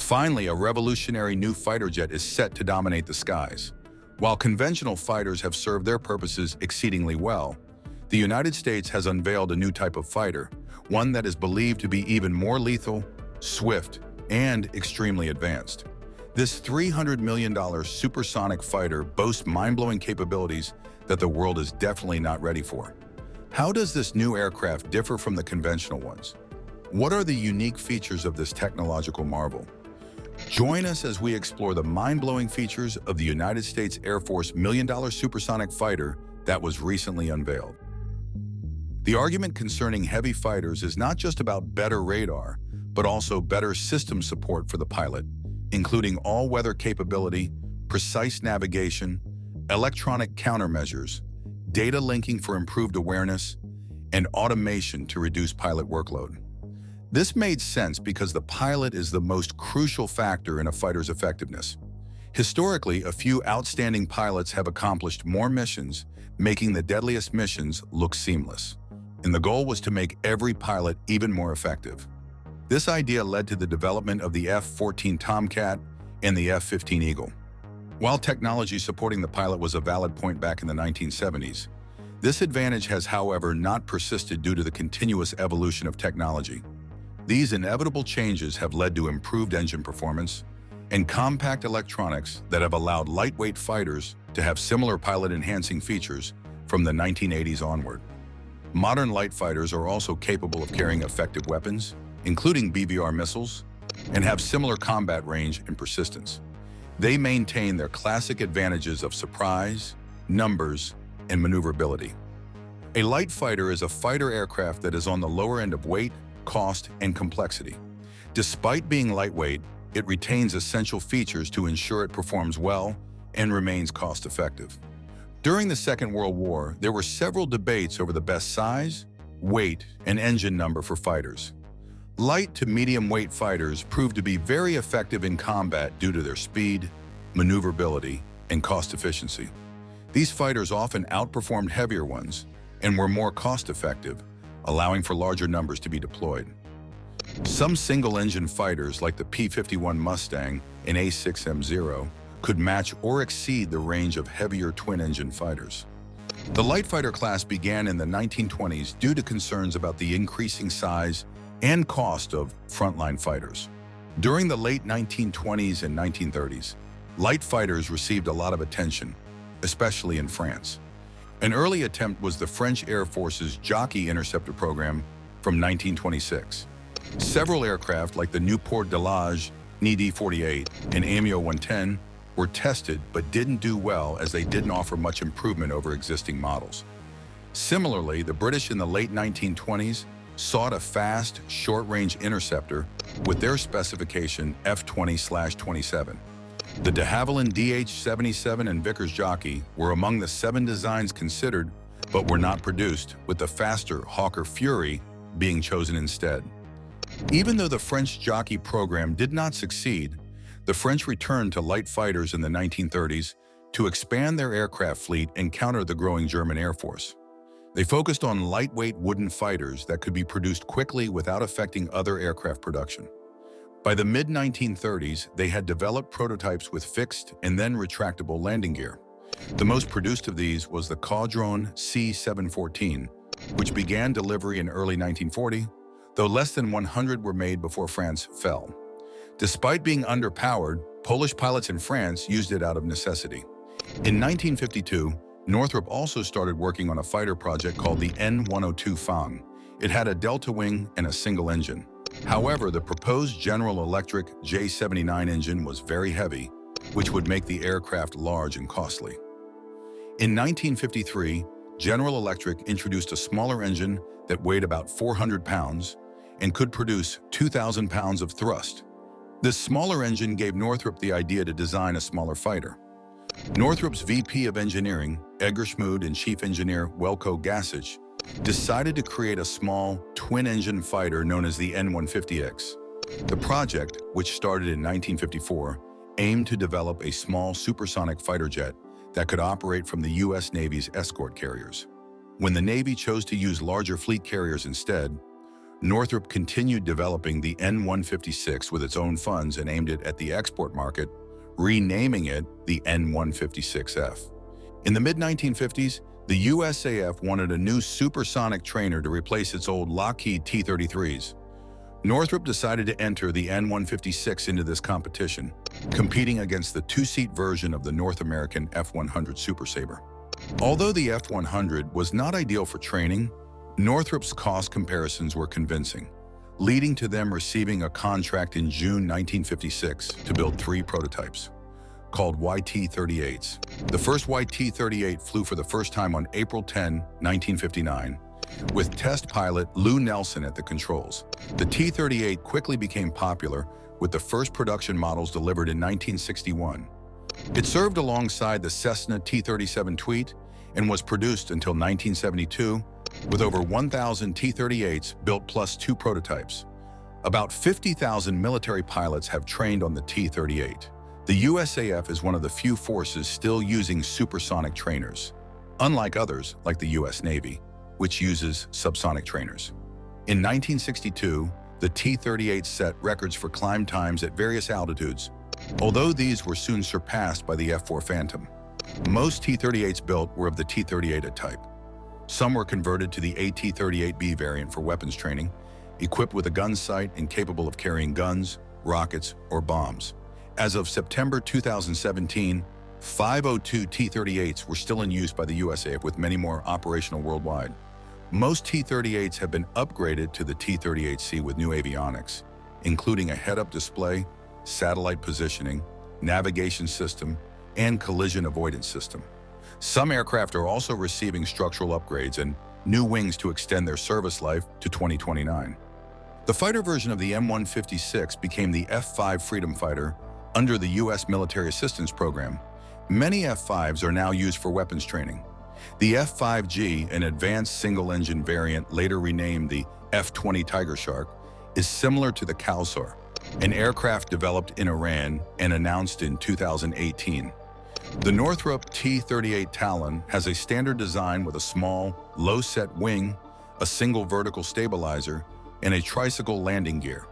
Finally, a revolutionary new fighter jet is set to dominate the skies. While conventional fighters have served their purposes exceedingly well, the United States has unveiled a new type of fighter, one that is believed to be even more lethal, swift, and extremely advanced. This $300 million supersonic fighter boasts mind-blowing capabilities that the world is definitely not ready for. How does this new aircraft differ from the conventional ones? What are the unique features of this technological marvel? Join us as we explore the mind-blowing features of the United States Air Force $1 million supersonic fighter that was recently unveiled. The argument concerning heavy fighters is not just about better radar, but also better system support for the pilot, including all-weather capability, precise navigation, electronic countermeasures, data linking for improved awareness, and automation to reduce pilot workload. This made sense because the pilot is the most crucial factor in a fighter's effectiveness. Historically, a few outstanding pilots have accomplished more missions, making the deadliest missions look seamless. And the goal was to make every pilot even more effective. This idea led to the development of the F-14 Tomcat and the F-15 Eagle. While technology supporting the pilot was a valid point back in the 1970s, this advantage has, however, not persisted due to the continuous evolution of technology. These inevitable changes have led to improved engine performance and compact electronics that have allowed lightweight fighters to have similar pilot-enhancing features from the 1980s onward. Modern light fighters are also capable of carrying effective weapons, including BVR missiles, and have similar combat range and persistence. They maintain their classic advantages of surprise, numbers, and maneuverability. A light fighter is a fighter aircraft that is on the lower end of weight, cost, and complexity. Despite being lightweight, it retains essential features to ensure it performs well and remains cost-effective. During the Second World War, there were several debates over the best size, weight, and engine number for fighters. Light to medium-weight fighters proved to be very effective in combat due to their speed, maneuverability, and cost efficiency. These fighters often outperformed heavier ones and were more cost-effective, allowing for larger numbers to be deployed. Some single-engine fighters like the P-51 Mustang and A-6M0 could match or exceed the range of heavier twin-engine fighters. The light fighter class began in the 1920s due to concerns about the increasing size and cost of frontline fighters. During the late 1920s and 1930s, light fighters received a lot of attention, especially in France. An early attempt was the French Air Force's Jockey Interceptor program from 1926. Several aircraft like the Nieuport Delage, ND-48, and Amiot 110 were tested but didn't do well as they didn't offer much improvement over existing models. Similarly, the British in the late 1920s sought a fast, short-range interceptor with their specification F-20/27. The de Havilland DH-77 and Vickers Jockey were among the 7 designs considered but were not produced, with the faster Hawker Fury being chosen instead. Even though the French Jockey program did not succeed, the French returned to light fighters in the 1930s to expand their aircraft fleet and counter the growing German Air Force. They focused on lightweight wooden fighters that could be produced quickly without affecting other aircraft production. By the mid-1930s, they had developed prototypes with fixed and then retractable landing gear. The most produced of these was the Caudron C-714, which began delivery in early 1940, though less than 100 were made before France fell. Despite being underpowered, Polish pilots in France used it out of necessity. In 1952, Northrop also started working on a fighter project called the N-102 Fang. It had a delta wing and a single engine. However, the proposed General Electric J-79 engine was very heavy, which would make the aircraft large and costly. In 1953, General Electric introduced a smaller engine that weighed about 400 pounds and could produce 2,000 pounds of thrust. This smaller engine gave Northrop the idea to design a smaller fighter. Northrop's VP of Engineering, Edgar Schmood, and Chief Engineer Welko Gasich decided to create a small, twin-engine fighter known as the N-150X. The project, which started in 1954, aimed to develop a small supersonic fighter jet that could operate from the U.S. Navy's escort carriers. When the Navy chose to use larger fleet carriers instead, Northrop continued developing the N-156 with its own funds and aimed it at the export market, renaming it the N-156F. In the mid-1950s, the USAF wanted a new supersonic trainer to replace its old Lockheed T-33s. Northrop decided to enter the N-156 into this competition, competing against the two-seat version of the North American F-100 Super Sabre. Although the F-100 was not ideal for training, Northrop's cost comparisons were convincing, leading to them receiving a contract in June 1956 to build 3 prototypes, called YT-38s. The first YT-38 flew for the first time on April 10, 1959, with test pilot Lou Nelson at the controls. The T-38 quickly became popular, with the first production models delivered in 1961. It served alongside the Cessna T-37 Tweet and was produced until 1972, with over 1,000 T-38s built plus 2 prototypes. About 50,000 military pilots have trained on the T-38. The USAF is one of the few forces still using supersonic trainers, unlike others like the US Navy, which uses subsonic trainers. In 1962, the T-38 set records for climb times at various altitudes, although these were soon surpassed by the F-4 Phantom. Most T-38s built were of the T-38A type. Some were converted to the AT-38B variant for weapons training, equipped with a gun sight and capable of carrying guns, rockets, or bombs. As of September 2017, 502 T-38s were still in use by the USAF, with many more operational worldwide. Most T-38s have been upgraded to the T-38C with new avionics, including a head-up display, satellite positioning, navigation system, and collision avoidance system. Some aircraft are also receiving structural upgrades and new wings to extend their service life to 2029. The fighter version of the M156 became the F-5 Freedom Fighter under the U.S. Military Assistance Program. Many F-5s are now used for weapons training. The F-5G, an advanced single-engine variant later renamed the F-20 Tiger Shark, is similar to the Kausar, an aircraft developed in Iran and announced in 2018. The Northrop T-38 Talon has a standard design with a small, low-set wing, a single vertical stabilizer, and a tricycle landing gear.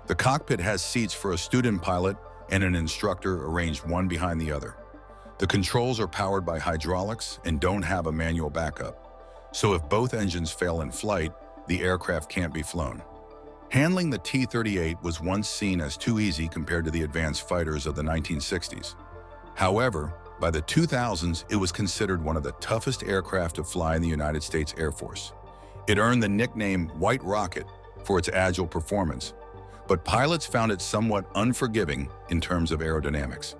The cockpit has seats for a student pilot and an instructor arranged one behind the other. The controls are powered by hydraulics and don't have a manual backup, so if both engines fail in flight, the aircraft can't be flown. Handling the T-38 was once seen as too easy compared to the advanced fighters of the 1960s. However, by the 2000s, it was considered one of the toughest aircraft to fly in the United States Air Force. It earned the nickname White Rocket for its agile performance, but pilots found it somewhat unforgiving in terms of aerodynamics.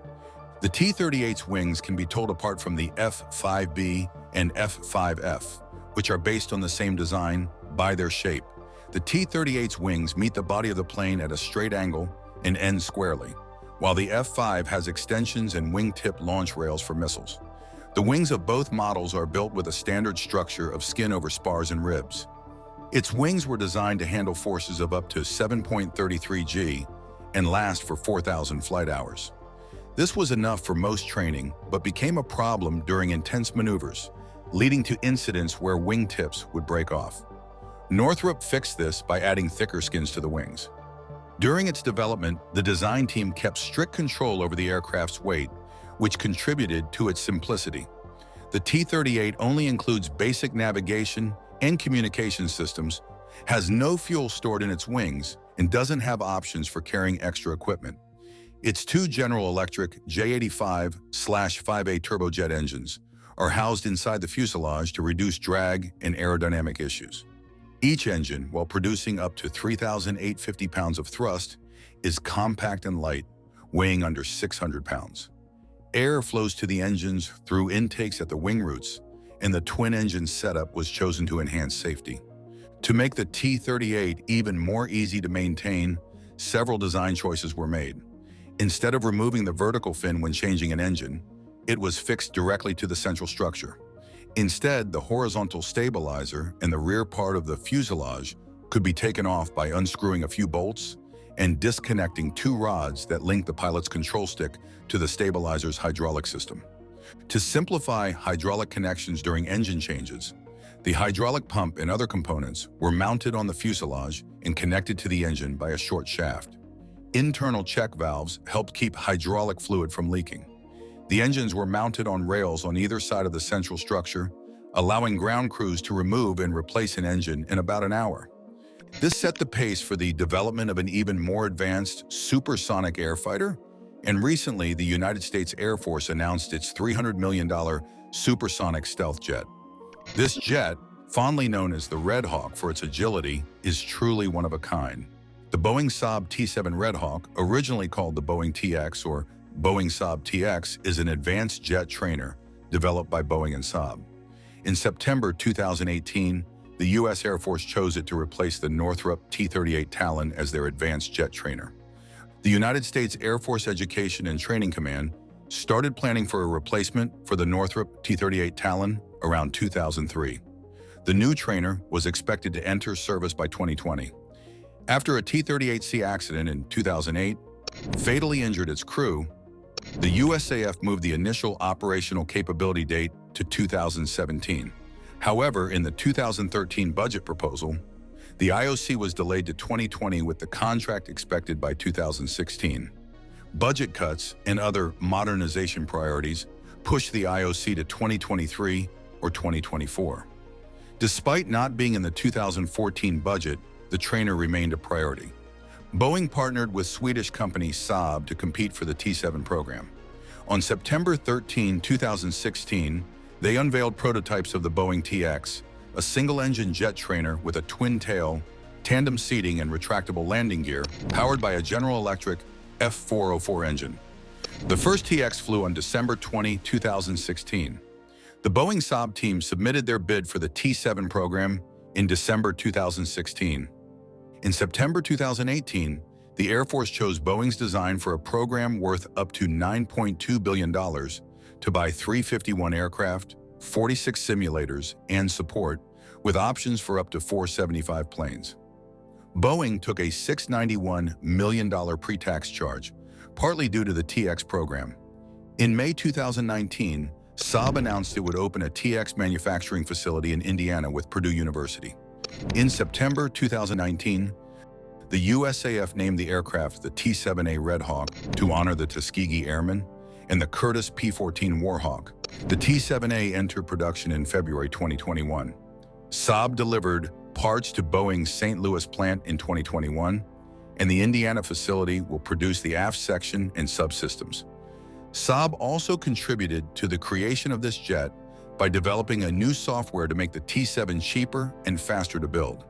The T-38's wings can be told apart from the F-5B and F-5F, which are based on the same design by their shape. The T-38's wings meet the body of the plane at a straight angle and end squarely, while the F-5 has extensions and wingtip launch rails for missiles. The wings of both models are built with a standard structure of skin over spars and ribs. Its wings were designed to handle forces of up to 7.33 G and last for 4,000 flight hours. This was enough for most training, but became a problem during intense maneuvers, leading to incidents where wingtips would break off. Northrop fixed this by adding thicker skins to the wings. During its development, the design team kept strict control over the aircraft's weight, which contributed to its simplicity. The T-38 only includes basic navigation and communication systems, has no fuel stored in its wings, and doesn't have options for carrying extra equipment. Its 2 General Electric J85/5A turbojet engines are housed inside the fuselage to reduce drag and aerodynamic issues. Each engine, while producing up to 3,850 pounds of thrust, is compact and light, weighing under 600 pounds. Air flows to the engines through intakes at the wing roots, and the twin-engine setup was chosen to enhance safety. To make the T-38 even more easy to maintain, several design choices were made. Instead of removing the vertical fin when changing an engine, it was fixed directly to the central structure. Instead, the horizontal stabilizer and the rear part of the fuselage could be taken off by unscrewing a few bolts and disconnecting 2 rods that link the pilot's control stick to the stabilizer's hydraulic system. To simplify hydraulic connections during engine changes, The hydraulic pump and other components were mounted on the fuselage and connected to the engine by a short shaft. Internal check valves helped keep hydraulic fluid from leaking. The engines were mounted on rails on either side of the central structure, allowing ground crews to remove and replace an engine in about an hour. This set the pace for the development of an even more advanced supersonic airfighter, and recently the United States Air Force announced its $300 million supersonic stealth jet. This jet, fondly known as the Red Hawk for its agility, is truly one of a kind. The Boeing Saab T-7 Red Hawk, originally called the Boeing TX or Boeing Saab TX, is an advanced jet trainer developed by Boeing and Saab. In September 2018, the U.S. Air Force chose it to replace the Northrop T-38 Talon as their advanced jet trainer. The United States Air Force Education and Training Command started planning for a replacement for the Northrop T-38 Talon around 2003. The new trainer was expected to enter service by 2020. After a T-38C accident in 2008 fatally injured its crew, the USAF moved the initial operational capability date to 2017. However, in the 2013 budget proposal, the IOC was delayed to 2020 with the contract expected by 2016. Budget cuts and other modernization priorities pushed the IOC to 2023 or 2024. Despite not being in the 2014 budget, the trainer remained a priority. Boeing partnered with Swedish company Saab to compete for the T-7 program. On September 13, 2016, they unveiled prototypes of the Boeing TX, a single-engine jet trainer with a twin-tail, tandem seating and retractable landing gear, powered by a General Electric F404 engine. The first TX flew on December 20, 2016. The Boeing Saab team submitted their bid for the T-7 program in December 2016. In September 2018, the Air Force chose Boeing's design for a program worth up to $9.2 billion to buy 351 aircraft, 46 simulators, and support, with options for up to 475 planes. Boeing took a $691 million pre-tax charge, partly due to the TX program. In May 2019, Saab announced it would open a TX manufacturing facility in Indiana with Purdue University. In September 2019, the USAF named the aircraft the T-7A Red Hawk to honor the Tuskegee Airmen and the Curtiss P-14 Warhawk. The T-7A entered production in February 2021. Saab delivered parts to Boeing's St. Louis plant in 2021, and the Indiana facility will produce the aft section and subsystems. Saab also contributed to the creation of this jet by developing a new software to make the T-7 cheaper and faster to build.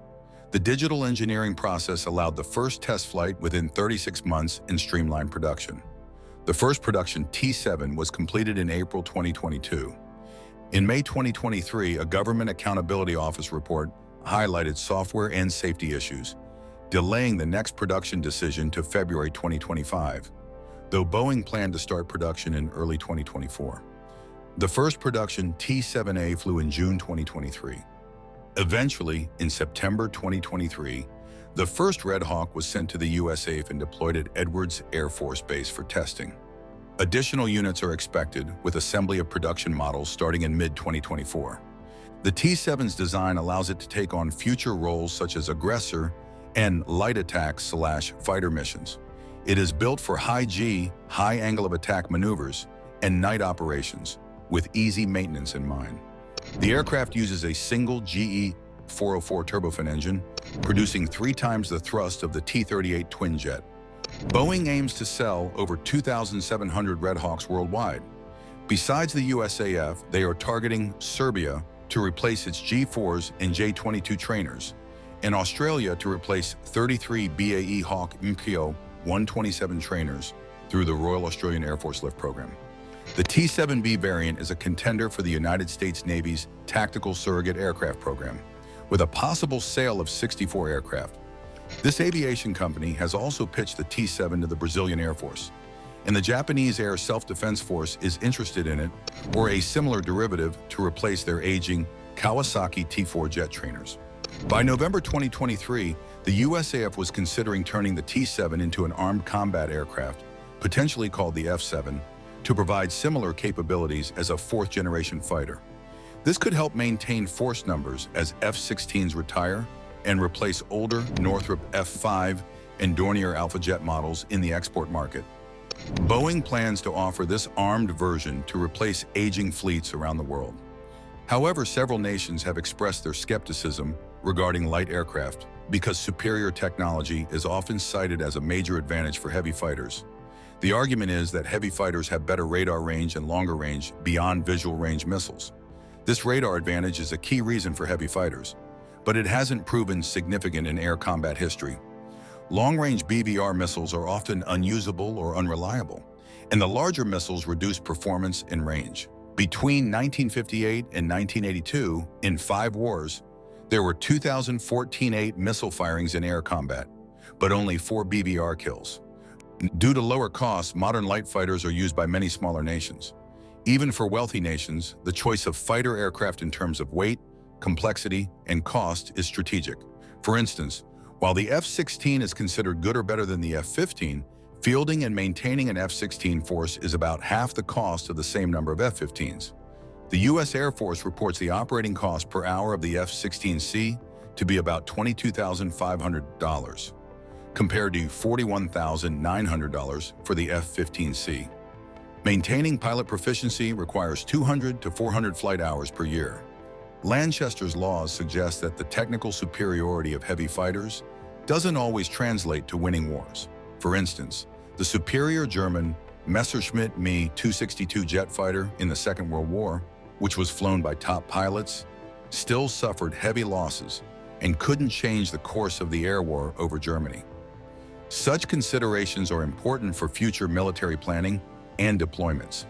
The digital engineering process allowed the first test flight within 36 months and streamlined production. The first production T-7 was completed in April 2022. In May 2023, a Government Accountability Office report highlighted software and safety issues, delaying the next production decision to February 2025, though Boeing planned to start production in early 2024. The first production T-7A flew in June 2023. Eventually, in September 2023, the first Red Hawk was sent to the USAF and deployed at Edwards Air Force Base for testing. Additional units are expected, with assembly of production models starting in mid-2024. The T-7's design allows it to take on future roles such as aggressor and light attack/fighter missions. It is built for high-G, high angle of attack maneuvers, and night operations, with easy maintenance in mind. The aircraft uses a single GE 404 turbofan engine, producing 3 times the thrust of the T-38 twin jet. Boeing aims to sell over 2,700 Red Hawks worldwide. Besides the USAF, they are targeting Serbia to replace its G4s and J-22 trainers, and Australia to replace 33 BAE Hawk MKO 127 trainers through the Royal Australian Air Force Lift program. The T-7B variant is a contender for the United States Navy's Tactical Surrogate Aircraft program, with a possible sale of 64 aircraft. This aviation company has also pitched the T-7 to the Brazilian Air Force, and the Japanese Air Self-Defense Force is interested in it, or a similar derivative to replace their aging Kawasaki T-4 jet trainers. By November 2023, the USAF was considering turning the T-7 into an armed combat aircraft, potentially called the F-7, to provide similar capabilities as a fourth-generation fighter. This could help maintain force numbers as F-16s retire and replace older Northrop F-5 and Dornier Alpha jet models in the export market. Boeing plans to offer this armed version to replace aging fleets around the world. However, several nations have expressed their skepticism regarding light aircraft because superior technology is often cited as a major advantage for heavy fighters. The argument is that heavy fighters have better radar range and longer range beyond visual range missiles. This radar advantage is a key reason for heavy fighters, but it hasn't proven significant in air combat history. Long-range BVR missiles are often unusable or unreliable, and the larger missiles reduce performance and range. Between 1958 and 1982, in 5 wars, there were 2,014 missile firings in air combat, but only 4 BVR kills. Due to lower costs, modern light fighters are used by many smaller nations. Even for wealthy nations, the choice of fighter aircraft in terms of weight, complexity, and cost is strategic. For instance, while the F-16 is considered good or better than the F-15, fielding and maintaining an F-16 force is about half the cost of the same number of F-15s. The U.S. Air Force reports the operating cost per hour of the F-16C to be about $22,500, compared to $41,900 for the F-15C. Maintaining pilot proficiency requires 200 to 400 flight hours per year. Lanchester's laws suggest that the technical superiority of heavy fighters doesn't always translate to winning wars. For instance, the superior German Messerschmitt Me 262 jet fighter in the Second World War, which was flown by top pilots, still suffered heavy losses and couldn't change the course of the air war over Germany. Such considerations are important for future military planning and deployments.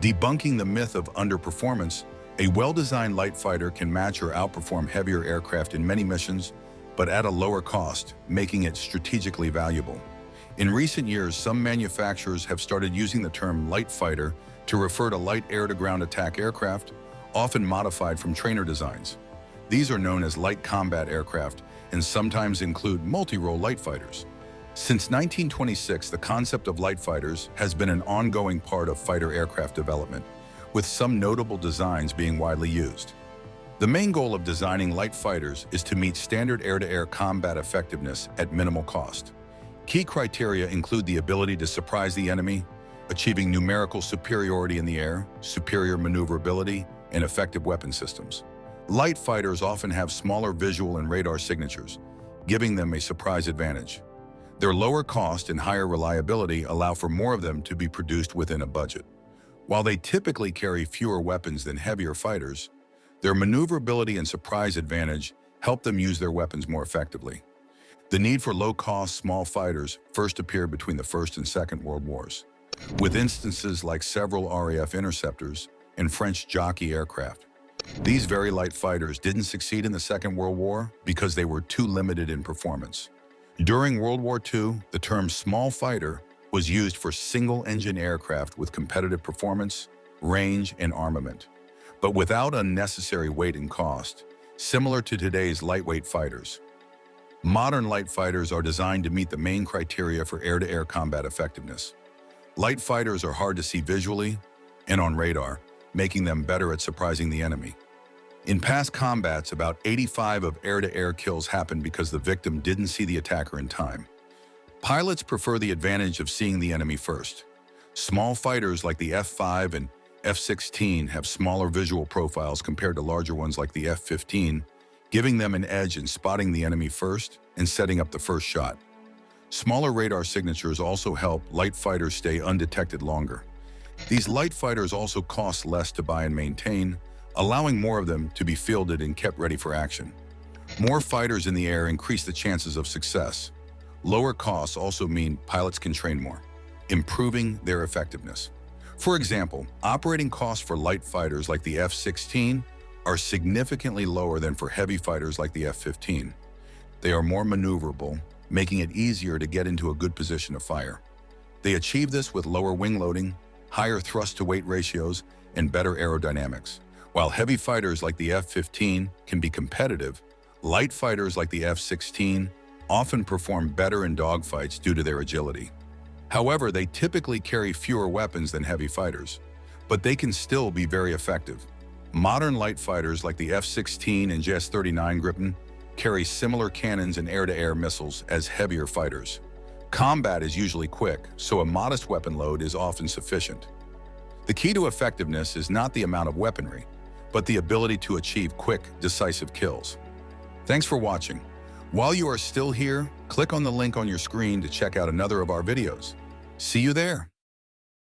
Debunking the myth of underperformance, a well-designed light fighter can match or outperform heavier aircraft in many missions, but at a lower cost, making it strategically valuable. In recent years, some manufacturers have started using the term light fighter to refer to light air-to-ground attack aircraft, often modified from trainer designs. These are known as light combat aircraft and sometimes include multi-role light fighters. Since 1926, the concept of light fighters has been an ongoing part of fighter aircraft development, with some notable designs being widely used. The main goal of designing light fighters is to meet standard air-to-air combat effectiveness at minimal cost. Key criteria include the ability to surprise the enemy, achieving numerical superiority in the air, superior maneuverability, and effective weapon systems. Light fighters often have smaller visual and radar signatures, giving them a surprise advantage. Their lower cost and higher reliability allow for more of them to be produced within a budget. While they typically carry fewer weapons than heavier fighters, their maneuverability and surprise advantage help them use their weapons more effectively. The need for low-cost, small fighters first appeared between the First and Second World Wars, with instances like several RAF interceptors and French jockey aircraft. These very light fighters didn't succeed in the Second World War because they were too limited in performance. During World War II, the term small fighter was used for single-engine aircraft with competitive performance, range, and armament, but without unnecessary weight and cost, similar to today's lightweight fighters. Modern light fighters are designed to meet the main criteria for air-to-air combat effectiveness. Light fighters are hard to see visually and on radar, making them better at surprising the enemy. In past combats, about 85% of air-to-air kills happened because the victim didn't see the attacker in time. Pilots prefer the advantage of seeing the enemy first. Small fighters like the F-5 and F-16 have smaller visual profiles compared to larger ones like the F-15, giving them an edge in spotting the enemy first and setting up the first shot. Smaller radar signatures also help light fighters stay undetected longer. These light fighters also cost less to buy and maintain, allowing more of them to be fielded and kept ready for action. More fighters in the air increase the chances of success. Lower costs also mean pilots can train more, improving their effectiveness. For example, operating costs for light fighters like the F-16 are significantly lower than for heavy fighters like the F-15. They are more maneuverable, making it easier to get into a good position to fire. They achieve this with lower wing loading, higher thrust-to-weight ratios, and better aerodynamics. While heavy fighters like the F-15 can be competitive, light fighters like the F-16 often perform better in dogfights due to their agility. However, they typically carry fewer weapons than heavy fighters, but they can still be very effective. Modern light fighters like the F-16 and JS-39 Gripen carry similar cannons and air-to-air missiles as heavier fighters. Combat is usually quick, so a modest weapon load is often sufficient. The key to effectiveness is not the amount of weaponry, but the ability to achieve quick, decisive kills. Thanks for watching. While you are still here, click on the link on your screen to check out another of our videos. See you there!